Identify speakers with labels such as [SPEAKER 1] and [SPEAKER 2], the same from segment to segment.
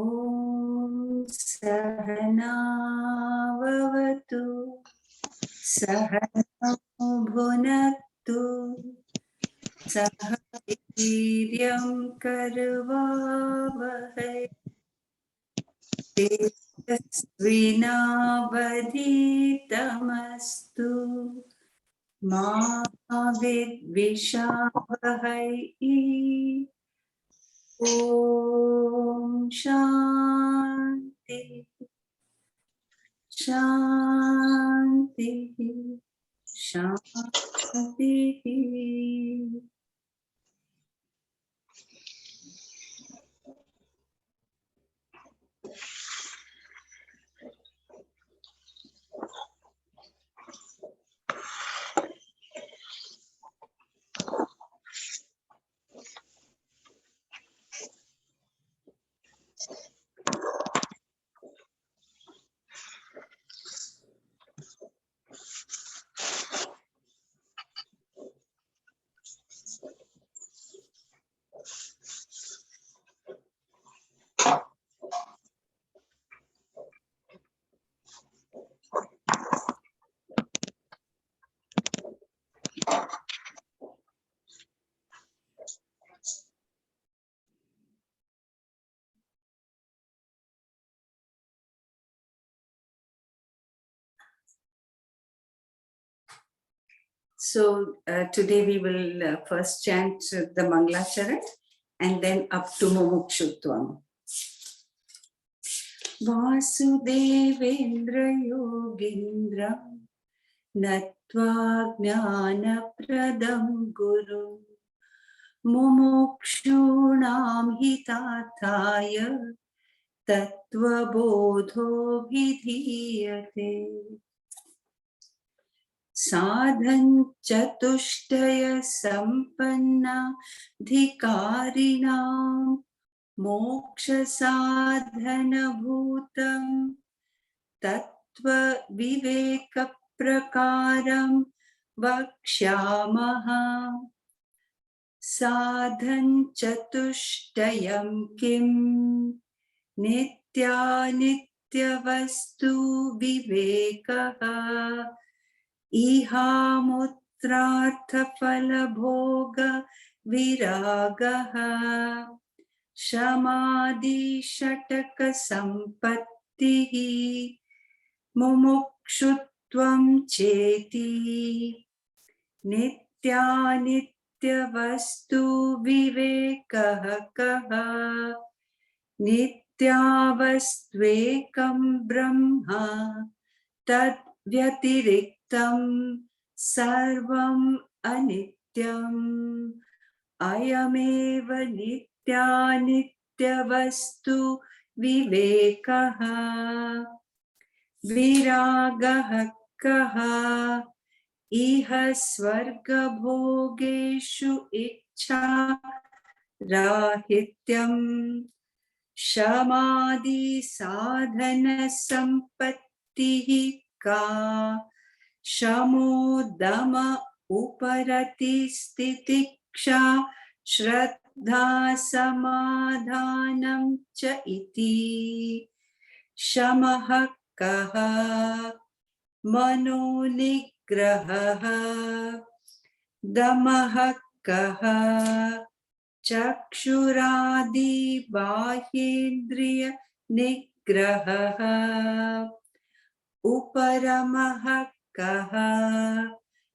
[SPEAKER 1] ॐ सहनाववतु सहनौ भुनक्तु सह वीर्यं करवावहै तेजस्विनावधीतमस्तु मा विद्विषावहै ॐ शान्ति शान्ति शान्ति। So today we will first chant the Mangalacharan and then up to Mumukshutvam. Vasudevendra Yogindram Natva Jnanapradam Guru Mumukshunam Hitathaya TatvaBodho Vidhiyate Sadhan Chatuштaya Sampanna Dhikarinam Moksha Sadhana Bhutam Tattva Viveka Prakaram Vakshyamaha Sadhan Chatuштayam Kim Nitya Nitya Vastu Vivekaha Iha Mutrartha Phalabhoga Viragaha Shamadhi Shataka Sampattihi Mumukshutvam Cheti Nitya Nitya Vastu Vivekaha Kaha Nitya Vastvekam Brahma Tad Vyatiriktam Sarvam Anityam Ayameva Nitya Nitya Vastu Vivekaha Viragaha Kaha Iha Swarga Bhogeshu Ichha Rahityam Shamadhi Sadhana Sampattihi Ka Shamodama Uparati Stitiksha Shraddha Samadhanam Cha Iti Shamaha Kaha Mano Nigraha Damaha Kaha Chakshuradi Bahyendriya Nigraha Uparamaha Kaha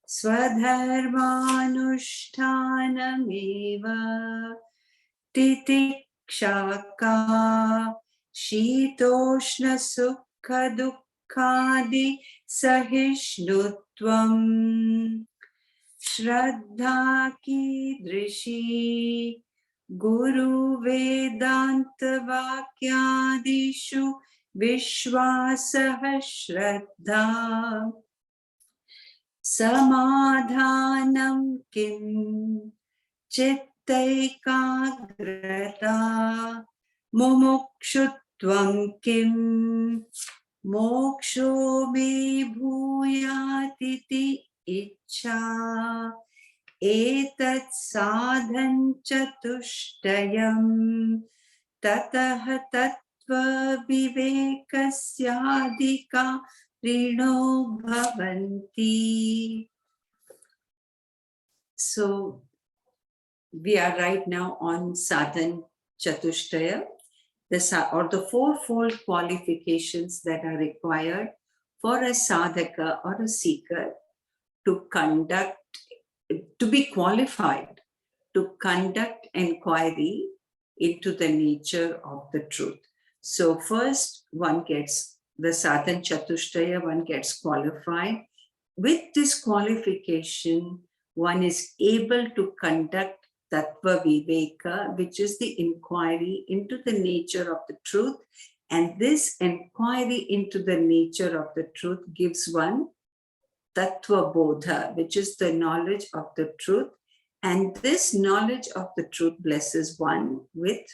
[SPEAKER 1] Swadharmanushthanameva Titikshaka Shitoshna Sukha Dukkhadi Sahishnutvam Shraddha ki drishi Guru Vedanta Vakyadishu Vishwasah Shraddha Samadhanam Kim Chittaikagrata Mumukshutvam Kim Moksho me bhuyatiti Ichha Etat sadhan chatuштayam Tatah Tattva vivekasyadika rino bhavanti. So we are right now on Sadhan Chatushtaya, the fourfold qualifications that are required for a sadhaka or a seeker to be qualified to conduct inquiry into the nature of the truth. So first one gets the Sadhan Chatushtaya, one gets qualified. With this qualification, one is able to conduct Tattva Viveka, which is the inquiry into the nature of the truth. And this inquiry into the nature of the truth gives one TatvaBodh, which is the knowledge of the truth. And this knowledge of the truth blesses one with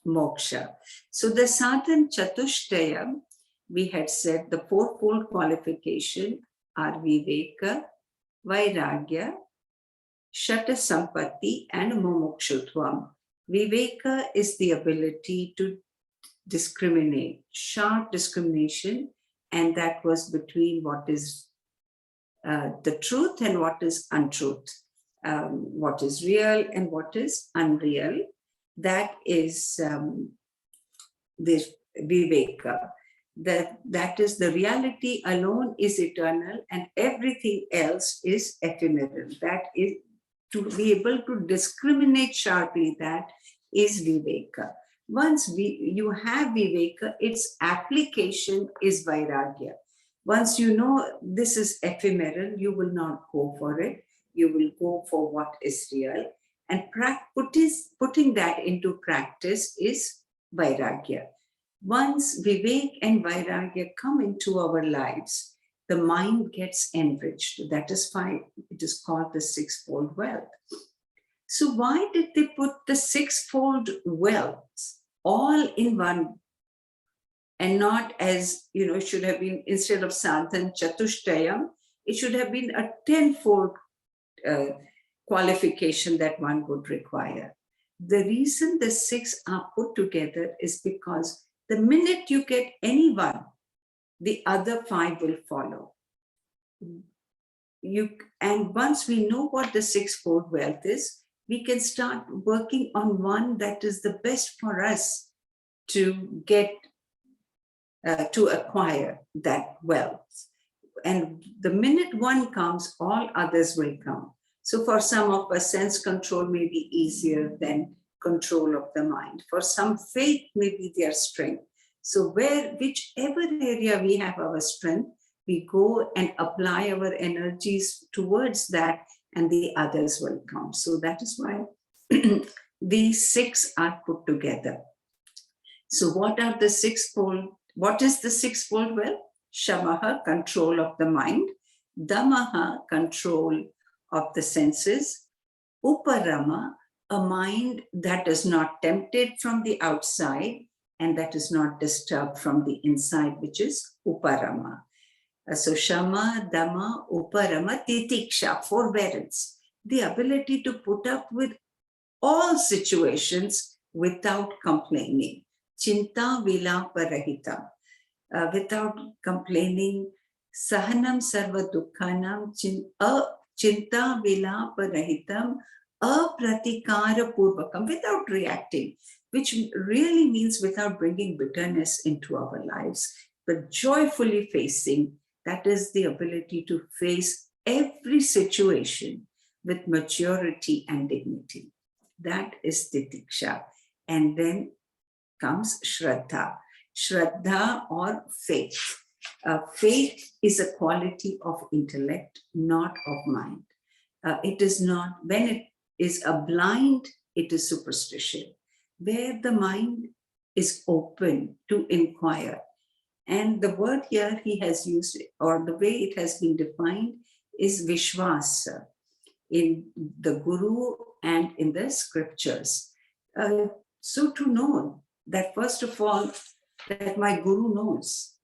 [SPEAKER 1] moksha. So the Sadhan Chatushtaya, we had said the fourfold qualification are Viveka, Vairagya, Shata Sampatti, and Mumukshutvam. Viveka is the ability to discriminate, sharp discrimination, and that was between what is the truth and what is untruth, what is real and what is unreal. That is the Viveka. That is, the reality alone is eternal and everything else is ephemeral. That is, to be able to discriminate sharply, that is Viveka. Once you have Viveka, its application is Vairagya. Once you know this is ephemeral, you will not go for it. You will go for what is real. And putting that into practice is Vairagya. Once Vivek and Vairagya come into our lives, the mind gets enriched. That is why it is called the sixfold wealth. So why did they put the sixfold wealth all in one? And not as, it should have been, instead of Sadhan Chatushtayam, it should have been a tenfold qualification that one would require. The reason the six are put together is because the minute you get any one, the other five will follow. And once we know what the sixfold wealth is, we can start working on one that is the best for us to get to acquire that wealth. And the minute one comes, all others will come. So for some of us, sense control may be easier than control of the mind. For some, faith may be their strength. So whichever area we have our strength, we go and apply our energies towards that, and the others will come. So that is why these six are put together. So what is the sixfold wealth? Shamaha, control of the mind. Damaha, control of the senses. Uparama, a mind that is not tempted from the outside and that is not disturbed from the inside, which is Uparama. So Shama, Dama, Uparama, Titiksha, forbearance. The ability to put up with all situations without complaining. Chinta Vilaparahita, without complaining. Sahanam Sarva Dukkhanam, Chinta Vilaparahitam, Apratikara Purvakam, without reacting, which really means without bringing bitterness into our lives, but joyfully facing. That is the ability to face every situation with maturity and dignity. That is Titiksha. And then comes Shraddha. Shraddha or faith. Faith is a quality of intellect, not of mind. It is not, when it is a blind, it is superstition. Where the mind is open to inquire. And the word here he has used, or the way it has been defined, is Vishwasa in the Guru and in the scriptures. So to know that, first of all, that my Guru knows.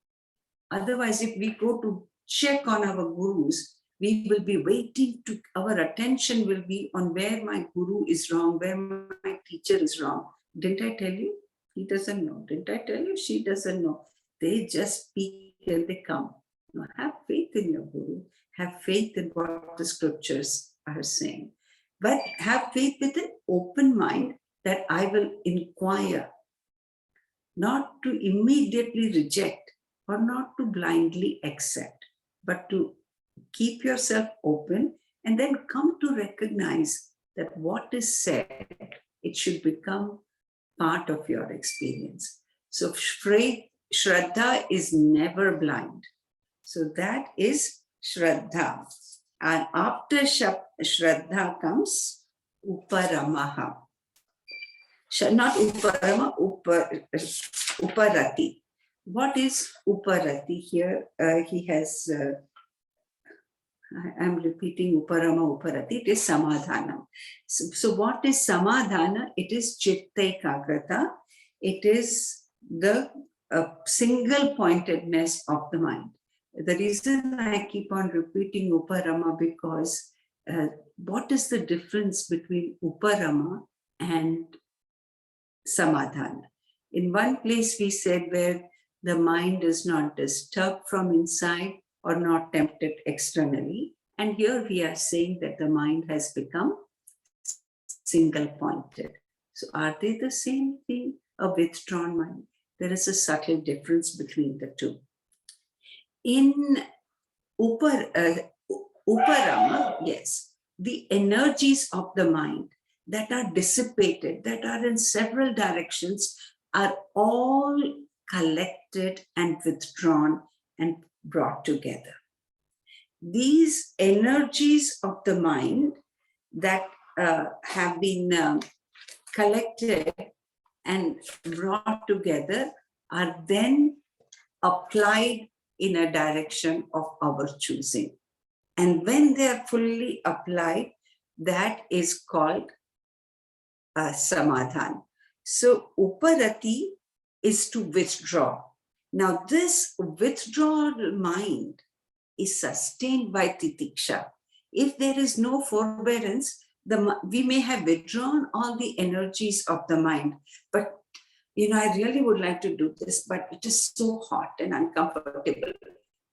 [SPEAKER 1] Otherwise, if we go to check on our Gurus, we will be waiting to, our attention will be on where my Guru is wrong, where my teacher is wrong. Didn't I tell you? He doesn't know. Didn't I tell you? She doesn't know. They just speak and they come. Now, have faith in your Guru. Have faith in what the scriptures are saying. But have faith with an open mind that I will inquire, not to immediately reject or not to blindly accept, but to keep yourself open and then come to recognize that what is said, it should become part of your experience. So Shraddha is never blind. So that is Shraddha. And after Shraddha comes Uparamaha. Not Uparama, Uparati. What is Uparati here? He has, I'm repeating Uparama, Uparati. It is Samadhana. So what is Samadhana? It is Chitta Ekagrata. It is the single pointedness of the mind. The reason I keep on repeating Uparama because what is the difference between Uparama and Samadhana? In one place we said where the mind is not disturbed from inside or not tempted externally. And here we are saying that the mind has become single pointed. So are they the same thing? A withdrawn mind. There is a subtle difference between the two. In Uparama, yes, the energies of the mind that are dissipated, that are in several directions, are all collected and withdrawn and brought together. These energies of the mind that have been collected and brought together are then applied in a direction of our choosing. And when they are fully applied, that is called Samadhan. So Uparati is to withdraw. Now this withdrawal mind is sustained by titiksha. If there is no forbearance, we may have withdrawn all the energies of the mind, but I really would like to do this, but it is so hot and uncomfortable.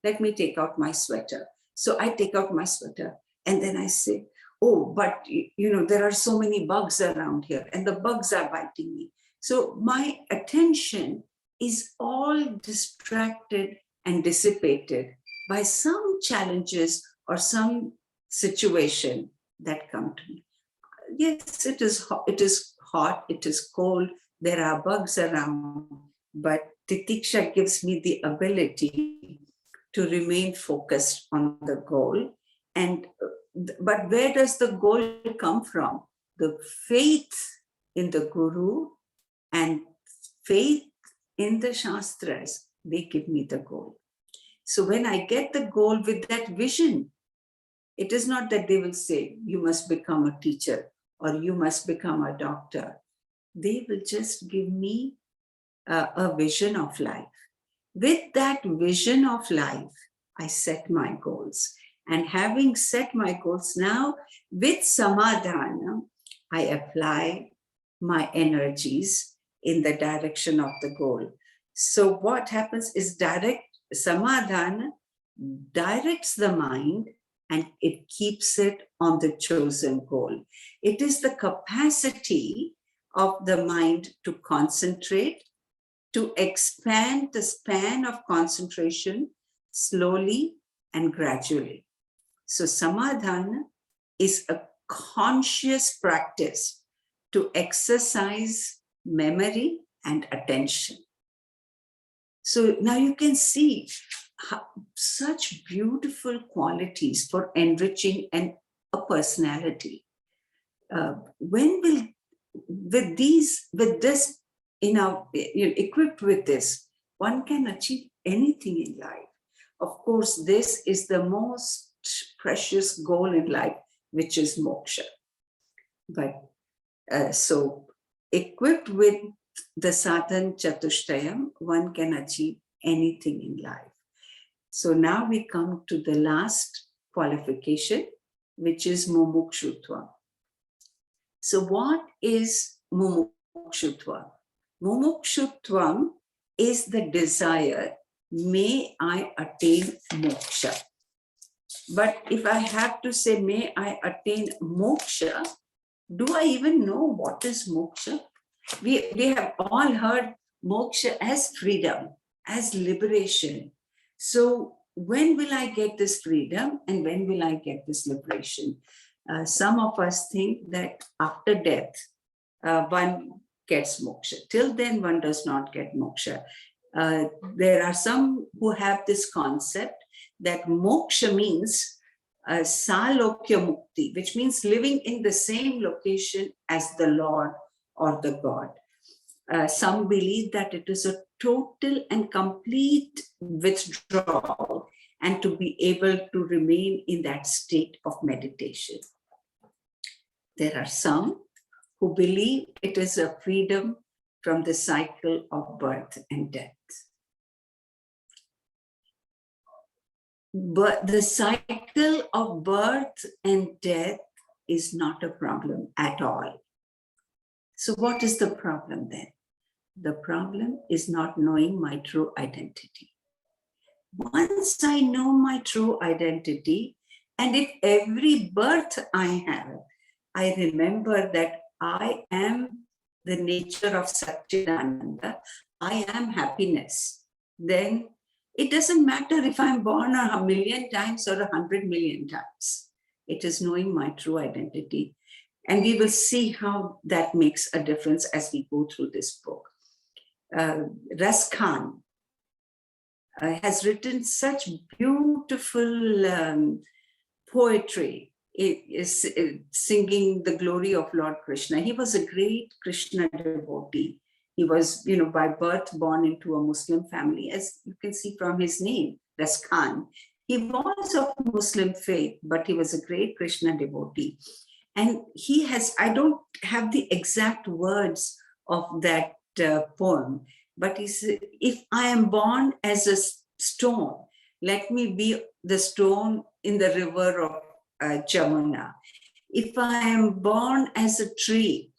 [SPEAKER 1] Let me take out my sweater. So I take out my sweater and then I say, oh, but there are so many bugs around here and the bugs are biting me. So my attention is all distracted and dissipated by some challenges or some situation that come to me. Yes, it is hot, it is cold, there are bugs around, but titiksha gives me the ability to remain focused on the goal. But where does the goal come from? The faith in the Guru and faith in the Shastras, they give me the goal. So when I get the goal with that vision, it is not that they will say, you must become a teacher or you must become a doctor. They will just give me a vision of life. With that vision of life, I set my goals. And having set my goals now, with Samadhana, I apply my energies in the direction of the goal. So what happens is Samadhana directs the mind and it keeps it on the chosen goal. It is the capacity of the mind to concentrate, to expand the span of concentration slowly and gradually. So Samadhana is a conscious practice to exercise memory and attention. So now you can see such beautiful qualities for enriching a personality. Equipped with this, one can achieve anything in life. Of course, this is the most precious goal in life, which is moksha. But so equipped with the sadhan chatushtayam, one can achieve anything in life. So now we come to the last qualification, which is mumukshutva. So what is mumukshutva? Mumukshutvam is the desire, may I attain moksha. But if I have to say, may I attain moksha, do I even know what is moksha? We have all heard moksha as freedom, as liberation. So when will I get this freedom and when will I get this liberation? Some of us think that after death, one gets moksha. Till then, one does not get moksha. There are some who have this concept that moksha means salokya mukti, which means living in the same location as the Lord or the God. Some believe that it is a total and complete withdrawal and to be able to remain in that state of meditation. There are some who believe it is a freedom from the cycle of birth and death. But the cycle of birth and death is not a problem at all. So what is the problem then? The problem is not knowing my true identity. Once I know my true identity, and if every birth I have, I remember that I am the nature of Satchidananda, I am happiness, then it doesn't matter if I'm born 1,000,000 times or 100 million times. It is knowing my true identity. And we will see how that makes a difference as we go through this book. Ras Khan has written such beautiful poetry. It is singing the glory of Lord Krishna. He was a great Krishna devotee. He was, by birth born into a Muslim family, as you can see from his name, Ras Khan. He was of Muslim faith, but he was a great Krishna devotee. And he has, I don't have the exact words of that poem, but he said, if I am born as a stone, let me be the stone in the river of Jamuna. If I am born as a tree,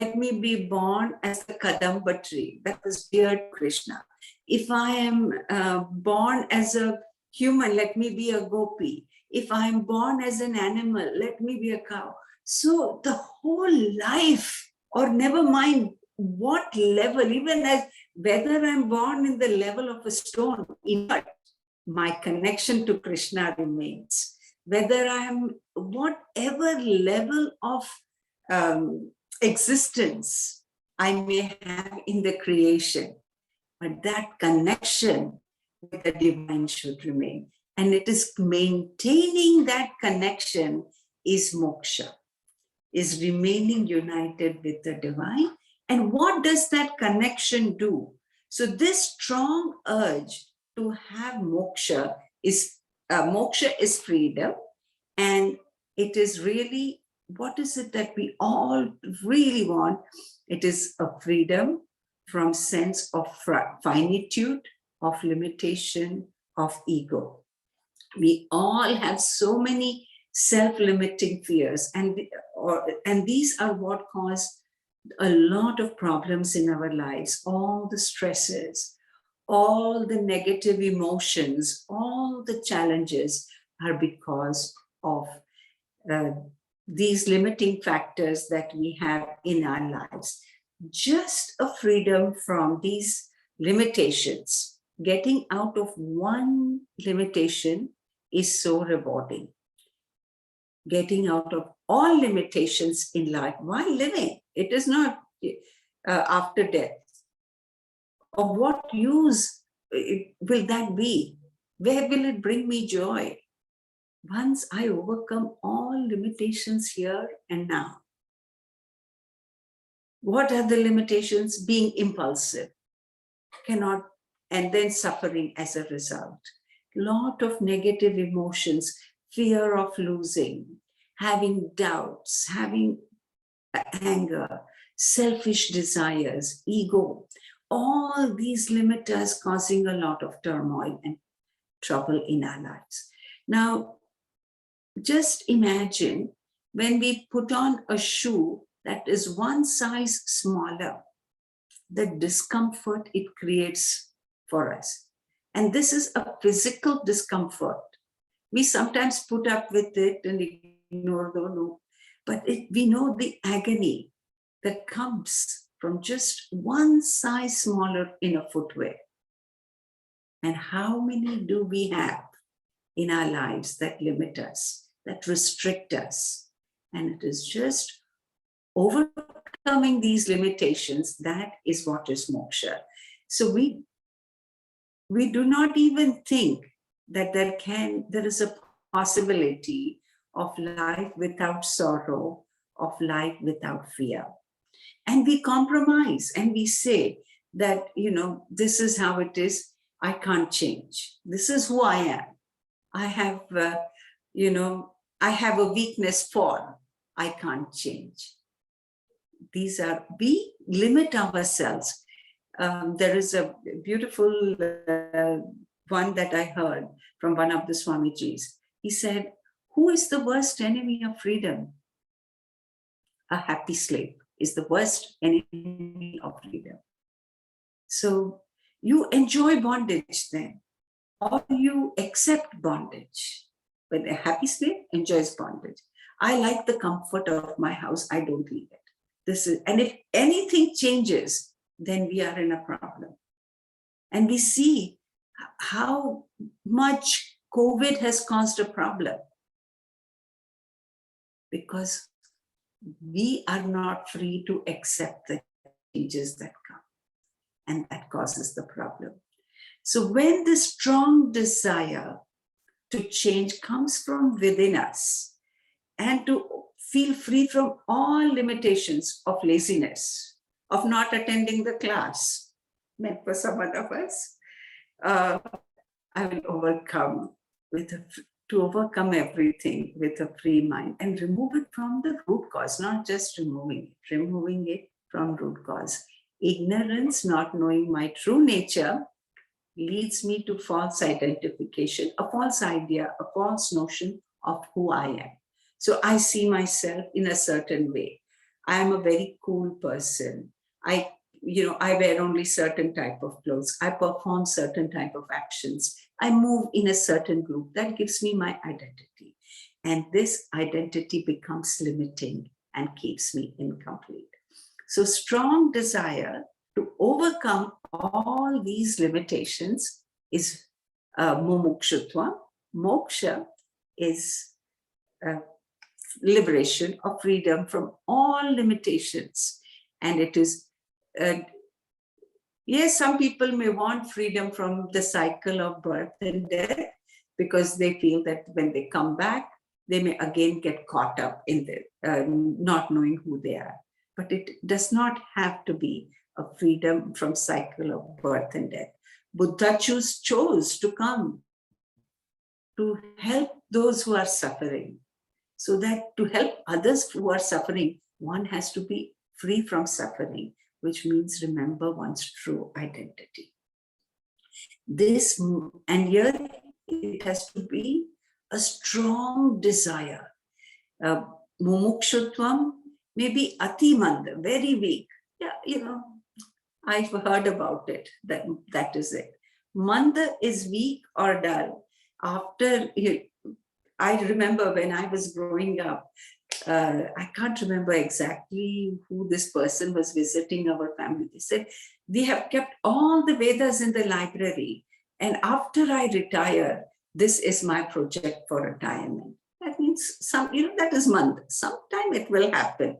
[SPEAKER 1] let me be born as the Kadamba tree. That was dear Krishna. If I am born as a human, let me be a gopi. If I am born as an animal, let me be a cow. So the whole life, or never mind what level, even as whether I'm born in the level of a stone, my connection to Krishna remains. Whether I am whatever level of existence I may have in the creation, but that connection with the divine should remain. And it is maintaining that connection is moksha, is remaining united with the divine. And what does that connection do? So this strong urge to have moksha is freedom. And it is really, what is it that we all really want? It is a freedom from sense of finitude, of limitation, of ego. We all have so many self-limiting fears, and these are what cause a lot of problems in our lives. All the stresses, all the negative emotions, all the challenges are because of these limiting factors that we have in our lives. Just a freedom from these limitations, getting out of one limitation is so rewarding. Getting out of all limitations in life while living. It is not after death. Of what use will that be? Where will it bring me joy? Once I overcome all limitations here and now. What are the limitations? Being impulsive, cannot, and then suffering as a result. Lot of negative emotions, fear of losing, having doubts, having anger, selfish desires, ego, all these limiters causing a lot of turmoil and trouble in our lives. Now, just imagine when we put on a shoe that is one size smaller, the discomfort it creates for us. And this is a physical discomfort. We sometimes put up with it and ignore the no, but we know the agony that comes from just one size smaller in a footwear. And how many do we have in our lives that limit us, that restrict us? And it is just overcoming these limitations that is what is moksha. So we do not even think that there is a possibility of life without sorrow, of life without fear. And we compromise and we say that, this is how it is. I can't change. This is who I am. I have, I have a weakness for, I can't change. We limit ourselves. There is a beautiful one that I heard from one of the Swamijis. He said, who is the worst enemy of freedom? A happy slave is the worst enemy of freedom. So you enjoy bondage then, or you accept bondage. But a happy slave enjoys bondage. I like the comfort of my house. I don't leave it. And if anything changes, then we are in a problem. And we see how much COVID has caused a problem, because we are not free to accept the changes that come, and that causes the problem. So when the strong desire to change comes from within us, and to feel free from all limitations of laziness, of not attending the class, meant for some of us, I will overcome to overcome everything with a free mind and remove it from the root cause, not just removing it from root cause. Ignorance, not knowing my true nature, leads me to false identification, a false idea, a false notion of who I am. So I see myself in a certain way. I am a very cool person. I wear only certain type of clothes. I perform certain type of actions. I move in a certain group. That gives me my identity. And this identity becomes limiting and keeps me incomplete. So strong desire to overcome all these limitations is mumukshutva. Moksha is liberation or freedom from all limitations. And it is, yes, some people may want freedom from the cycle of birth and death, because they feel that when they come back, they may again get caught up in the not knowing who they are. But it does not have to be a freedom from cycle of birth and death. Buddha chose to come to help those who are suffering. So that to help others who are suffering, one has to be free from suffering, which means remember one's true identity. And here it has to be a strong desire. Mumukshutvam may be ati manda, very weak. Yeah, I've heard about it. That is it. Manda is weak or dull. I remember when I was growing up, I can't remember exactly who this person was visiting our family. They said, we have kept all the Vedas in the library, and after I retire, this is my project for retirement. That means that is manda. Sometime it will happen.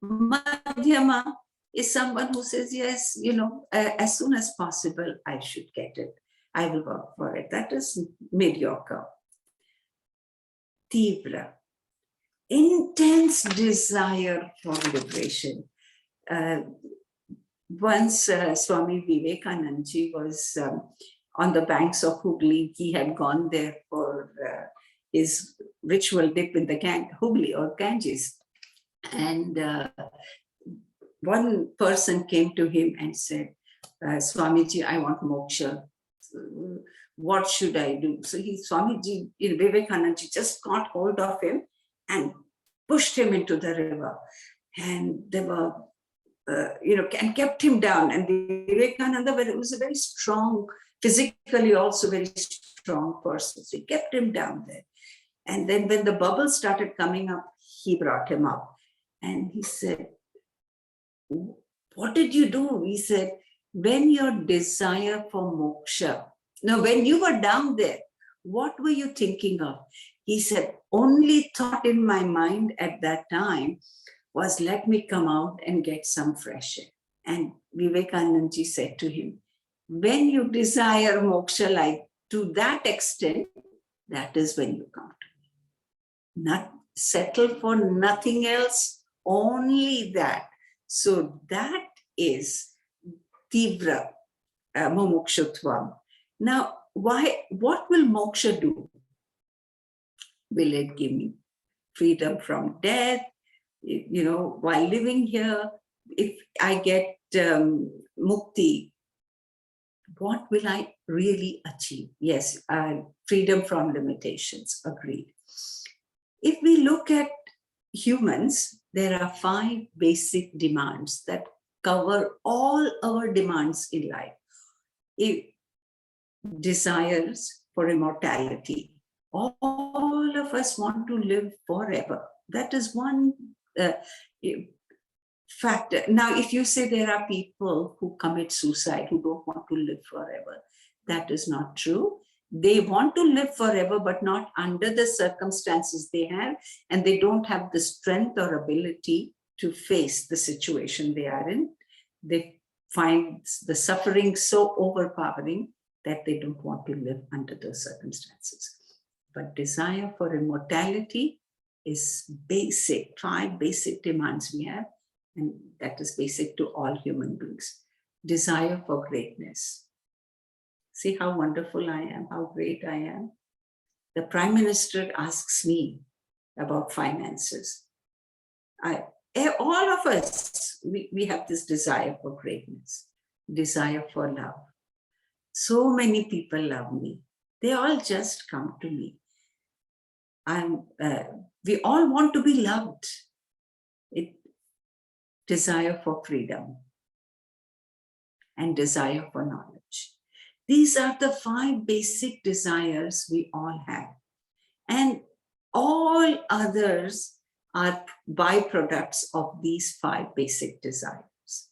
[SPEAKER 1] Madhyama is someone who says, yes, as soon as possible, I should get it. I will work for it. That is mediocre. Tivra, intense desire for liberation. Once Swami Vivekananda was on the banks of Hooghly. He had gone there for his ritual dip in the Hooghly or Ganges. And one person came to him and said, Swamiji, I want moksha. What should I do? So Swamiji, Vivekananda just got hold of him and pushed him into the river. And there were and kept him down. And Vivekananda was a very strong, physically also very strong person. So he kept him down there. And then when the bubbles started coming up, he brought him up. And he said, what did you do? He said, when your desire for moksha, now when you were down there, what were you thinking of? He said, only thought in my mind at that time was, let me come out and get some fresh air. And Vivekananda ji said to him, when you desire moksha like to that extent, that is when you come to me. Not settle for nothing else, only that. So that is Tivra Mumukshutvam. Now, what will moksha do? Will it give me freedom from death? While living here, if I get mukti, what will I really achieve? Yes, freedom from limitations, agreed. If we look at humans, there are 5 basic demands that cover all our demands in life. Desires for immortality. All of us want to live forever. That is one factor. Now, if you say there are people who commit suicide who don't want to live forever, that is not true. They want to live forever, but not under the circumstances they have, and they don't have the strength or ability to face the situation they are in. They find the suffering so overpowering that they don't want to live under those circumstances. But desire for immortality is basic, 5 basic demands we have, and that is basic to all human beings. Desire for greatness. See how wonderful I am, how great I am. The Prime Minister asks me about finances. All of us, we have this desire for greatness, desire for love. So many people love me. They all just come to me. We all want to be loved. Desire for freedom and desire for knowledge. These are the 5 basic desires we all have. And all others are byproducts of these 5 basic desires.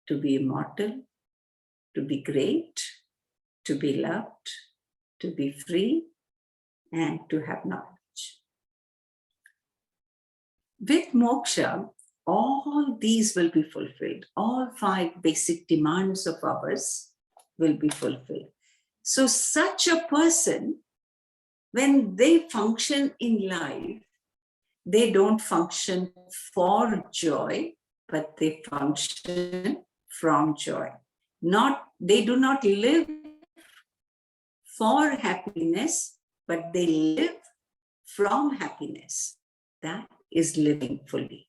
[SPEAKER 1] To be immortal, to be great, to be loved, to be free, and to have knowledge. With moksha, all these will be fulfilled. All 5 basic demands of ours will be fulfilled. So such a person, when they function in life, they don't function for joy, but they function from joy. They do not live for happiness, but they live from happiness. That is living fully.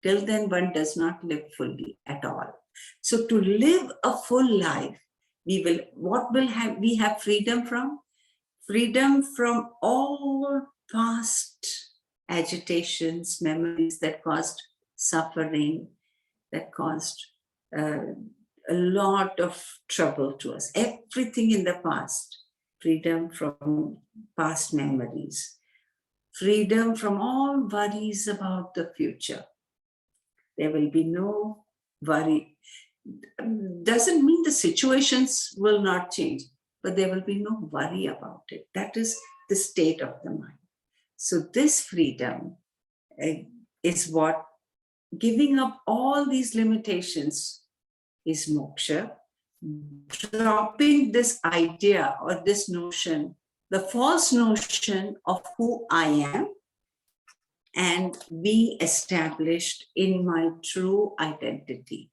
[SPEAKER 1] Till then, one does not live fully at all. So to live a full life, we have freedom from? Freedom from all past agitations, memories that caused suffering, that caused a lot of trouble to us. Everything in the past. Freedom from past memories. Freedom from all worries about the future. There will be no worry. Doesn't mean the situations will not change, but there will be no worry about it. That is the state of the mind. So this freedom is what, giving up all these limitations is moksha. Dropping this idea or this notion, the false notion of who I am, and being established in my true identity.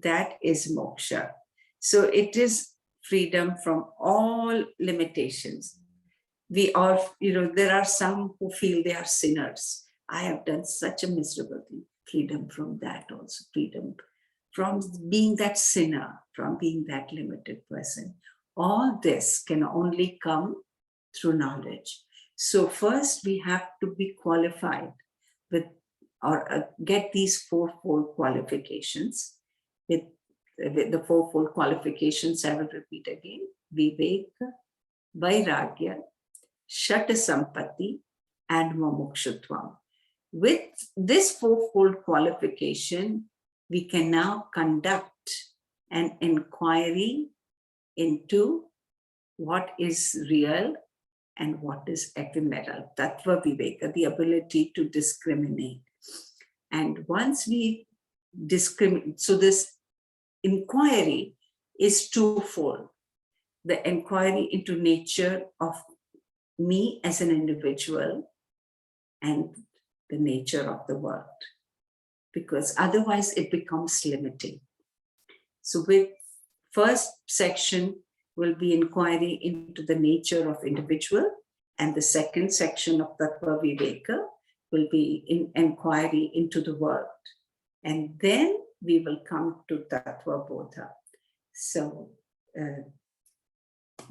[SPEAKER 1] That is moksha. So it is freedom from all limitations. We all, there are some who feel they are sinners. I have done such a miserable thing. Freedom from that also. Freedom from being that sinner, from being that limited person. All this can only come through knowledge. So first we have to be qualified with or get these fourfold qualifications. With the fourfold qualifications, I will repeat again: Viveka, Vairagya, Shata Sampatti, and Mumukshutvam. With this fourfold qualification, we can now conduct an inquiry into what is real and what is ephemeral. Tattva Viveka, the ability to discriminate. And once we discriminate, so this inquiry is twofold. The inquiry into nature of me as an individual and the nature of the world, because otherwise it becomes limiting. So with first section will be inquiry into the nature of individual, and the second section of Tattva Viveka will be in inquiry into the world. And then we will come to TatvaBodh. So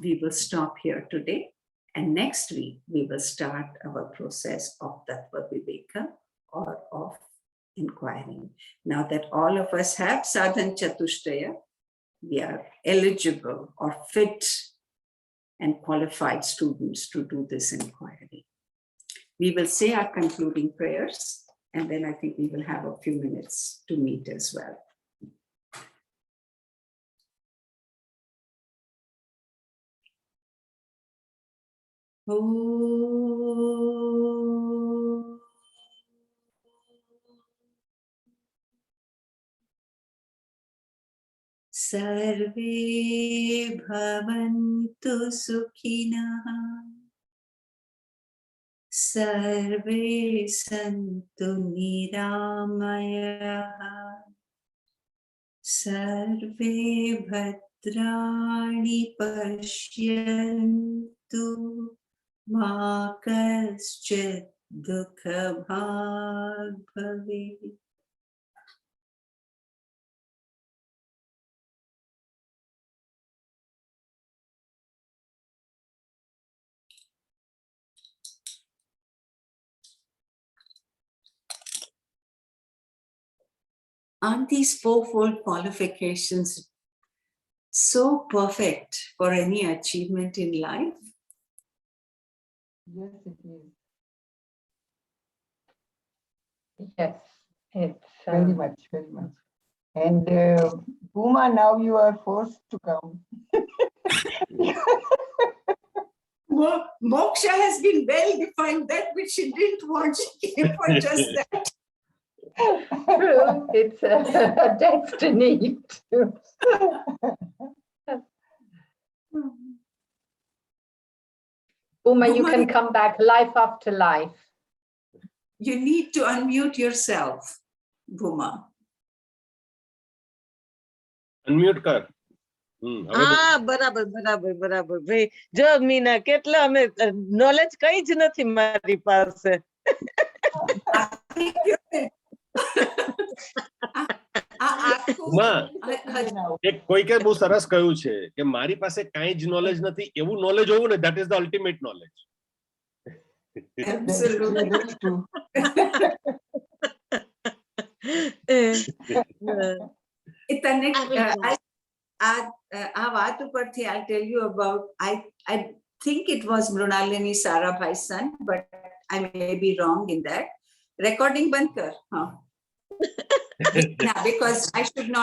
[SPEAKER 1] we will stop here today. And next week, we will start our process of Tattva Viveka, or of inquiring. Now that all of us have Sadhan Chatushtaya, we are eligible or fit and qualified students to do this inquiry. We will say our concluding prayers, and then I think we will have a few minutes to meet as well. Sarve bhavantu sukhinah, sarve santu niramayah, sarve bhadrani pashyantu, ma kaschit dukha bhag bhavet. Aren't these fourfold qualifications so perfect for any achievement in life?
[SPEAKER 2] Yes, it is. Yes, it's very much, very much. And Puma, now you are forced to come.
[SPEAKER 1] Moksha has been well defined. That which she didn't want, she came for just that.
[SPEAKER 2] True, it's a destiny.
[SPEAKER 3] Uma, you can come back life after life.
[SPEAKER 1] You need to unmute yourself, Bhuma.
[SPEAKER 4] Unmute kar.
[SPEAKER 5] બરાબર ભાઈ જો મીના કેટલા અમે knowledge કઈ જ નથી મારી પાસે.
[SPEAKER 4] કોઈકે બહુ સરસ કહ્યું છે કે મારી પાસે કાંઈ જ નોલેજ નથી, એવું નોલેજ હોવું ને, that is the ultimate knowledge.
[SPEAKER 1] I'll tell you about, I think it was Mrunalini Sarabhai's son, but I may be wrong in that. Recording band kar. Yeah, because I should not